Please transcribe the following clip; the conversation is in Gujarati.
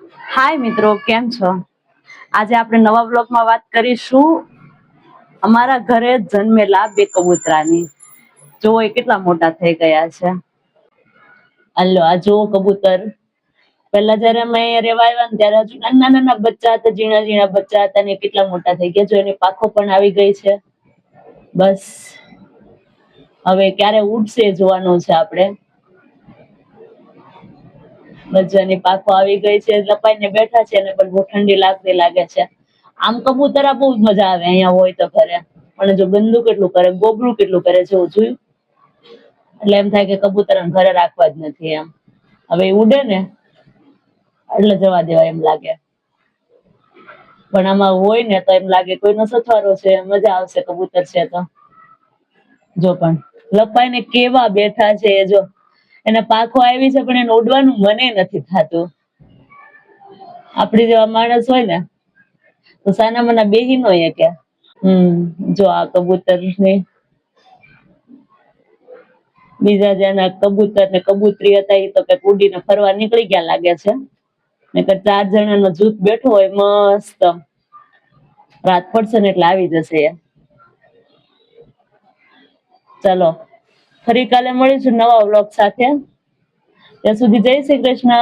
હાય મિત્રો, કેમ છો? આજે આપણે નવા બ્લોગમાં વાત કરીશું અમારા ઘરે જન્મેલા બે કબૂતરાની. જો એ કેટલા મોટા થઈ ગયા છે. હાલો, આ જુઓ કબૂતર. પેલા જયારે અમે અહીંયા રેવા આવ્યા ને ત્યારે હજુ નાના નાના બચ્ચા હતા, ઝીણા ઝીણા બચ્ચા હતા ને કેટલા મોટા થઈ ગયા. જો એની પાંખો પણ આવી ગઈ છે. બસ હવે ક્યારે ઉડશે જોવાનું છે આપણે. બચ્ચાની પાંખો આવી ગઈ છે, લપાઈને બેઠા છે, એને પણ બહુ ઠંડી લાગતી લાગે છે. આમ કબૂતરા બહુ જ મજા આવે અહીંયા હોય તો ઘરે, પણ જો ગંદુ કેટલું કરે, ગોબરું કેટલું કરે છે જોયું. એટલે એમ થાય કે કબૂતરાને ઘરે રાખવા જ નથી એમ. હવે એ ઉડે ને એટલે જવા દેવા એમ લાગે. પણ આમાં હોય ને તો એમ લાગે કોઈનો સથવારો છે, મજા આવશે કબૂતર છે તો. જો પણ લપાઈને કેવા બેઠા છે જો. એને પાંખો આવી છે પણ એને ઉડવાનું મને નથી થતું. આપડી જેવા માણસ હોય ને તો સાના મના બેહી નો શકે. જો આ કબૂતર ને બીજા જેના કબૂતર ને કબૂતરી હતા એ તો કઈક ઉડીને ફરવા નીકળી ગયા લાગે છે. નકર 4 જણાનો જૂથ બેઠો હોય મસ્ત. રાત પડશે ને એટલે આવી જશે એ. ચલો ફરી કાલે મળીશું નવા વ્લોગ સાથે. ત્યાં સુધી જય શ્રી કૃષ્ણ.